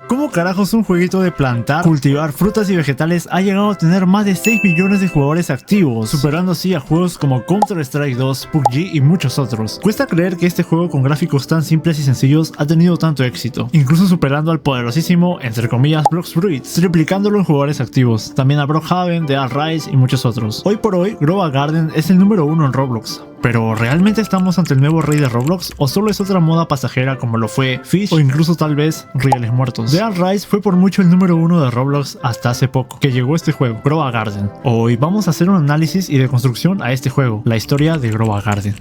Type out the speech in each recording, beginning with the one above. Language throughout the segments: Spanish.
¿Cómo carajos un jueguito de plantar, cultivar frutas y vegetales ha llegado a tener más de 6 millones de jugadores activos, superando así a juegos como Counter-Strike 2, PUBG y muchos otros? Cuesta creer que este juego con gráficos tan simples y sencillos ha tenido tanto éxito, incluso superando al poderosísimo, entre comillas, Blox Fruits, triplicándolo en jugadores activos, también a Brookhaven, The Rise y muchos otros. Hoy por hoy, Grova Garden es el número 1 en Roblox. Pero ¿realmente estamos ante el nuevo rey de Roblox? ¿O solo es otra moda pasajera como lo fue Fish o incluso tal vez Reales Muertos? The Rise fue por mucho el número 1 de Roblox hasta hace poco que llegó este juego, Grova Garden. Hoy vamos a hacer un análisis y deconstrucción a este juego, la historia de Grova Garden.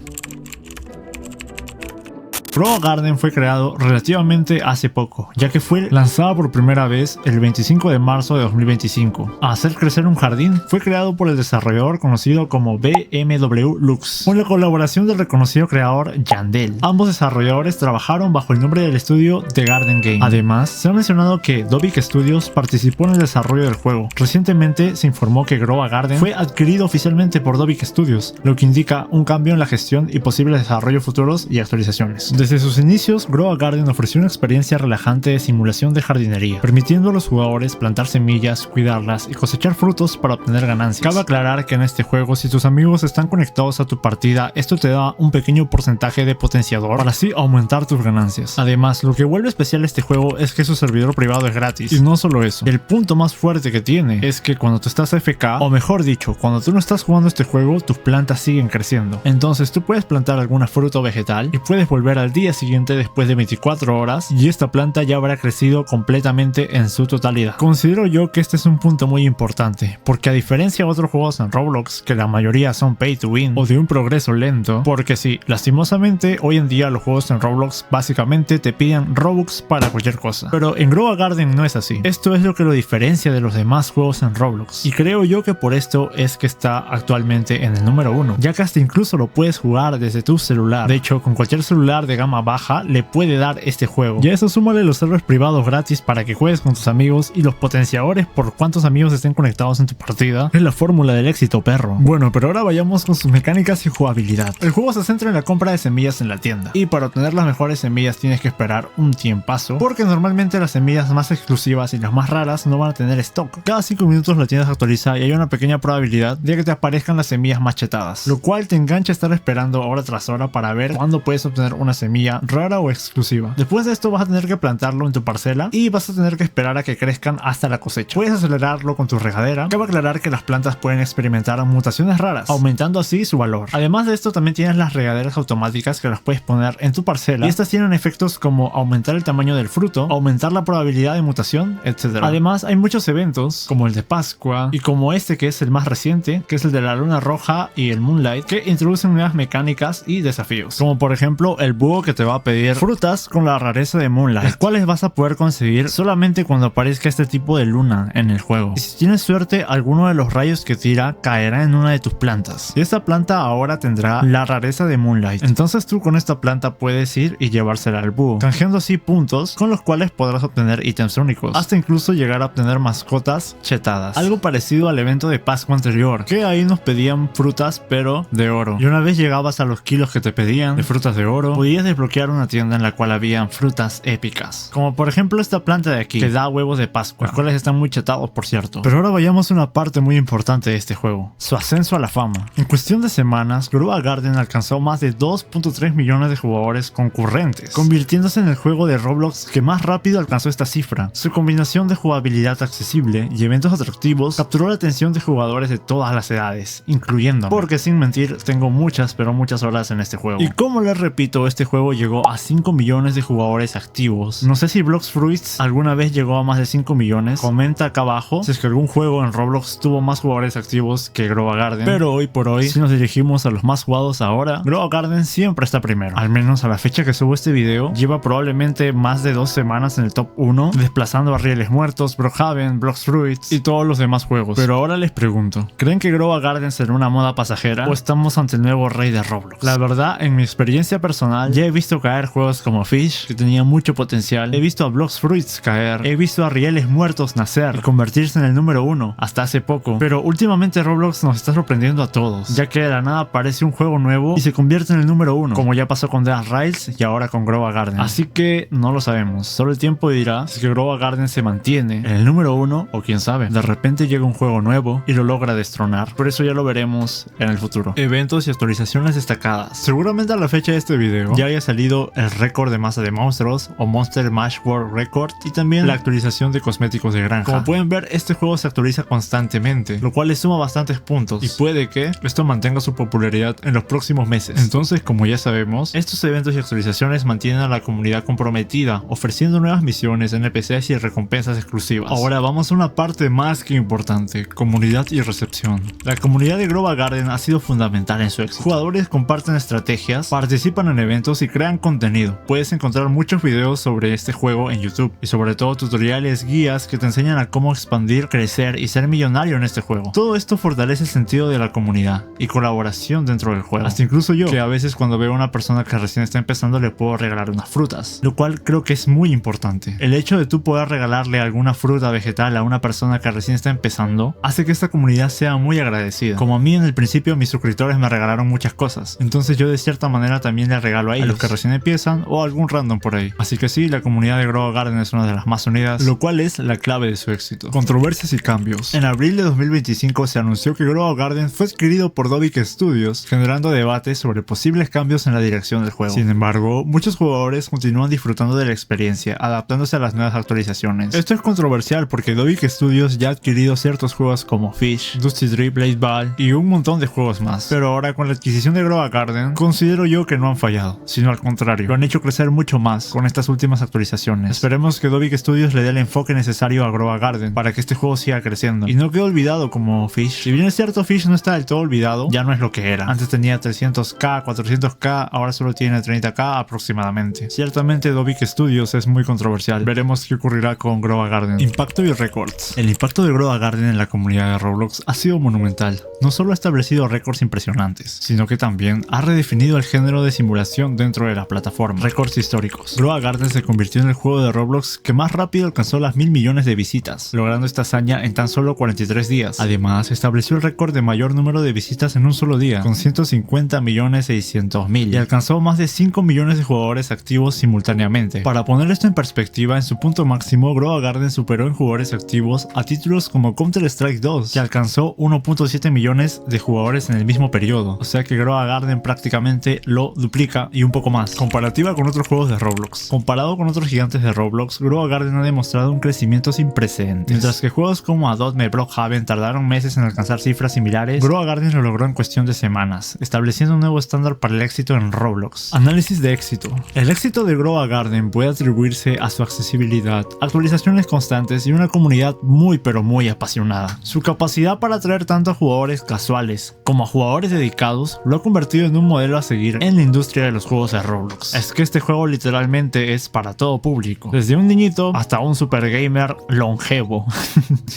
Grova Garden fue creado relativamente hace poco, ya que fue lanzado por primera vez el 25 de marzo de 2025. A hacer crecer un jardín, fue creado por el desarrollador conocido como BMW Lux, con la colaboración del reconocido creador Yandel. Ambos desarrolladores trabajaron bajo el nombre del estudio The Garden Game. Además, se ha mencionado que Dobic Studios participó en el desarrollo del juego. Recientemente se informó que Grova Garden fue adquirido oficialmente por Dobic Studios, lo que indica un cambio en la gestión y posibles desarrollos futuros y actualizaciones. Desde sus inicios, Grova Garden ofreció una experiencia relajante de simulación de jardinería, permitiendo a los jugadores plantar semillas, cuidarlas y cosechar frutos para obtener ganancias. Cabe aclarar que en este juego, si tus amigos están conectados a tu partida, esto te da un pequeño porcentaje de potenciador para así aumentar tus ganancias. Además, lo que vuelve especial este juego es que su servidor privado es gratis. Y no solo eso, el punto más fuerte que tiene es que cuando tú estás AFK, o mejor dicho, cuando tú no estás jugando este juego, tus plantas siguen creciendo. Entonces tú puedes plantar alguna fruta o vegetal y puedes volver al día siguiente después de 24 horas y esta planta ya habrá crecido completamente en su totalidad. Considero yo que este es un punto muy importante, porque a diferencia de otros juegos en Roblox, que la mayoría son pay to win o de un progreso lento, porque sí, lastimosamente hoy en día los juegos en Roblox básicamente te piden Robux para cualquier cosa, pero en Grova Garden no es así. Esto es lo que lo diferencia de los demás juegos en Roblox, y creo yo que por esto es que está actualmente en el número 1, ya que hasta incluso lo puedes jugar desde tu celular. De hecho, con cualquier celular de gama baja le puede dar este juego. Y a eso súmale los servers privados gratis para que juegues con tus amigos y los potenciadores por cuántos amigos estén conectados en tu partida. Es la fórmula del éxito, perro. Bueno, pero ahora vayamos con sus mecánicas y jugabilidad. El juego se centra en la compra de semillas en la tienda, y para obtener las mejores semillas tienes que esperar un tiempazo, porque normalmente las semillas más exclusivas y las más raras no van a tener stock. Cada 5 minutos la tienda se actualiza y hay una pequeña probabilidad de que te aparezcan las semillas más chetadas, lo cual te engancha a estar esperando hora tras hora para ver cuándo puedes obtener una semilla rara o exclusiva. Después de esto vas a tener que plantarlo en tu parcela y vas a tener que esperar a que crezcan hasta la cosecha. Puedes acelerarlo con tu regadera. Cabe aclarar que las plantas pueden experimentar mutaciones raras, aumentando así su valor. Además de esto, también tienes las regaderas automáticas que las puedes poner en tu parcela, y estas tienen efectos como aumentar el tamaño del fruto, aumentar la probabilidad de mutación, etc. Además, hay muchos eventos como el de Pascua y como este que es el más reciente, que es el de la luna roja y el Moonlight, que introducen nuevas mecánicas y desafíos, como por ejemplo el búho que te va a pedir frutas con la rareza de Moonlight, las cuales vas a poder conseguir solamente cuando aparezca este tipo de luna en el juego. Y si tienes suerte, alguno de los rayos que tira caerá en una de tus plantas, y esta planta ahora tendrá la rareza de Moonlight. Entonces tú con esta planta puedes ir y llevársela al búho, canjeando así puntos con los cuales podrás obtener ítems únicos, hasta incluso llegar a obtener mascotas chetadas. Algo parecido al evento de Pascua anterior, que ahí nos pedían frutas pero de oro, y una vez llegabas a los kilos que te pedían de frutas de oro, podías desbloquear una tienda en la cual habían frutas épicas, como por ejemplo esta planta de aquí que da huevos de Pascua, los cuales están muy chetados, por cierto. Pero ahora vayamos a una parte muy importante de este juego: su ascenso a la fama. En cuestión de semanas, Grova Garden alcanzó más de 2.3 millones de jugadores concurrentes, convirtiéndose en el juego de Roblox que más rápido alcanzó esta cifra. Su combinación de jugabilidad accesible y eventos atractivos capturó la atención de jugadores de todas las edades, incluyéndome, porque sin mentir tengo muchas pero muchas horas en este juego. Y como les repito, este juego llegó a 5 millones de jugadores activos. No sé si Blox Fruits alguna vez llegó a más de 5 millones. Comenta acá abajo si es que algún juego en Roblox tuvo más jugadores activos que Grova Garden. Pero hoy por hoy, si nos dirigimos a los más jugados ahora, Grova Garden siempre está primero. Al menos a la fecha que subo este video, lleva probablemente más de 2 semanas en el top 1, desplazando a Reales Muertos, Brookhaven, Blox Fruits y todos los demás juegos. Pero ahora les pregunto, ¿creen que Grova Garden será una moda pasajera o estamos ante el nuevo rey de Roblox? La verdad, en mi experiencia personal, ya he he visto caer juegos como Fish, que tenía mucho potencial. He visto a Blox Fruits caer. He visto a Rieles Muertos nacer y convertirse en el número 1 hasta hace poco. Pero últimamente Roblox nos está sorprendiendo a todos, ya que de la nada aparece un juego nuevo y se convierte en el número 1, como ya pasó con Death Rise y ahora con Grova Garden. Así que no lo sabemos, solo el tiempo dirá si que Grova Garden se mantiene en el número 1 o quién sabe, de repente llega un juego nuevo y lo logra destronar. Por eso ya lo veremos en el futuro. Eventos y actualizaciones destacadas. Seguramente a la fecha de este video ya haya salido el récord de masa de monstruos o Monster Mash World Record y también la actualización de cosméticos de granja. Como pueden ver, este juego se actualiza constantemente, lo cual le suma bastantes puntos y puede que esto mantenga su popularidad en los próximos meses. Entonces, como ya sabemos, estos eventos y actualizaciones mantienen a la comunidad comprometida, ofreciendo nuevas misiones, NPCs y recompensas exclusivas. Ahora vamos a una parte más que importante: comunidad y recepción. La comunidad de Grova Garden ha sido fundamental en su éxito. Jugadores comparten estrategias, participan en eventos y crean contenido. Puedes encontrar muchos videos sobre este juego en YouTube y sobre todo tutoriales, guías que te enseñan a cómo expandir, crecer y ser millonario en este juego. Todo esto fortalece el sentido de la comunidad y colaboración dentro del juego. Hasta incluso yo, que a veces cuando veo a una persona que recién está empezando le puedo regalar unas frutas, lo cual creo que es muy importante. El hecho de tú poder regalarle alguna fruta vegetal a una persona que recién está empezando hace que esta comunidad sea muy agradecida. Como a mí en el principio mis suscriptores me regalaron muchas cosas, entonces yo de cierta manera también les regalo a ellos, a los que recién empiezan o a algún random por ahí. Así que sí, la comunidad de Grova Garden es una de las más unidas, lo cual es la clave de su éxito. Controversias y cambios. En abril de 2025 se anunció que Grova Garden fue adquirido por Dobic Studios, generando debates sobre posibles cambios en la dirección del juego. Sin embargo, muchos jugadores continúan disfrutando de la experiencia, adaptándose a las nuevas actualizaciones. Esto es controversial porque Dobic Studios ya ha adquirido ciertos juegos como Fish, Dusty Drip, Blade Ball y un montón de juegos más. Pero ahora con la adquisición de Grova Garden, considero yo que no han fallado, sino al contrario, lo han hecho crecer mucho más con estas últimas actualizaciones. Esperemos que Dobic Studios le dé el enfoque necesario a Grova Garden para que este juego siga creciendo y no quede olvidado como Fish. Si bien es cierto, Fish no está del todo olvidado, ya no es lo que era. Antes tenía 300k, 400k, ahora solo tiene 30k aproximadamente. Ciertamente Dobic Studios es muy controversial. Veremos qué ocurrirá con Grova Garden. Impacto y récords. El impacto de Grova Garden en la comunidad de Roblox ha sido monumental. No solo ha establecido récords impresionantes, sino que también ha redefinido el género de simulación dentro de la plataforma. Récords históricos. Grova Garden se convirtió en el juego de Roblox que más rápido alcanzó las 1000 millones de visitas, logrando esta hazaña en tan solo 43 días. Además, estableció el récord de mayor número de visitas en un solo día, con 150.600.000, y alcanzó más de 5 millones de jugadores activos simultáneamente. Para poner esto en perspectiva, en su punto máximo, Grova Garden superó en jugadores activos a títulos como Counter-Strike 2, que alcanzó 1.7 millones de jugadores en el mismo periodo. O sea que Grova Garden prácticamente lo duplica y un poco más. Comparativa con otros juegos de Roblox. Comparado con otros gigantes de Roblox, Grova Garden ha demostrado un crecimiento sin precedentes. Mientras que juegos como Adobe, Blockhaven tardaron meses en alcanzar cifras similares, Grova Garden lo logró en cuestión de semanas, estableciendo un nuevo estándar para el éxito en Roblox. Análisis de éxito. El éxito de Grova Garden puede atribuirse a su accesibilidad, actualizaciones constantes y una comunidad muy pero muy apasionada. Su capacidad para atraer tanto a jugadores casuales como a jugadores dedicados lo ha convertido en un modelo a seguir en la industria de los juegos de Roblox. Es que este juego literalmente es para todo público, desde un niñito hasta un super gamer longevo.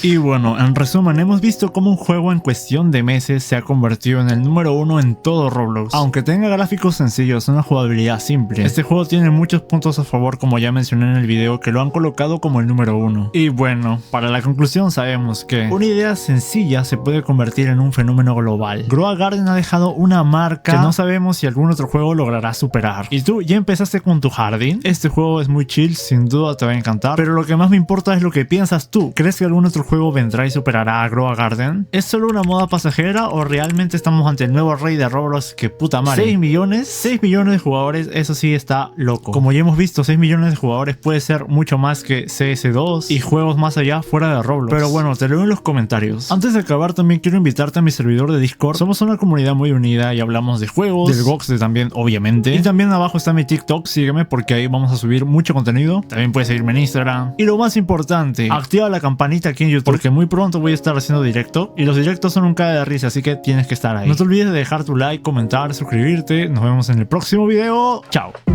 Y bueno, en resumen, hemos visto cómo un juego en cuestión de meses se ha convertido en el número 1 en todo Roblox. Aunque tenga gráficos sencillos, una jugabilidad simple, este juego tiene muchos puntos a favor, como ya mencioné en el video, que lo han colocado como el número 1. Y bueno, para la conclusión sabemos que una idea sencilla se puede convertir en un fenómeno global. Grova Garden ha dejado una marca que no sabemos si algún otro juego logrará superar. ¿Y tú ya empezaste con tu jardín? Este juego es muy chill, sin duda te va a encantar, pero lo que más me importa es lo que piensas tú. ¿Crees que algún otro juego vendrá y superará a Grova Garden? ¿Es solo una moda pasajera o realmente estamos ante el nuevo rey de Roblox? Que puta madre. 6 millones de jugadores, eso sí está loco. Como ya hemos visto, 6 millones de jugadores puede ser mucho más que CS2 y juegos más allá fuera de Roblox. Pero bueno, te leo en los comentarios. Antes de acabar, también quiero invitarte a mi servidor de Discord. Somos una comunidad muy unida y hablamos de juegos, del box también, obviamente. Y también abajo está mi TikTok, sígueme porque ahí vamos a subir mucho contenido. También puedes seguirme en Instagram. Y lo más importante, activa la campanita aquí en YouTube porque muy pronto voy a estar haciendo directo y los directos son un cague de risa, así que tienes que estar ahí. No te olvides de dejar tu like, comentar, suscribirte. Nos vemos en el próximo video. Chao.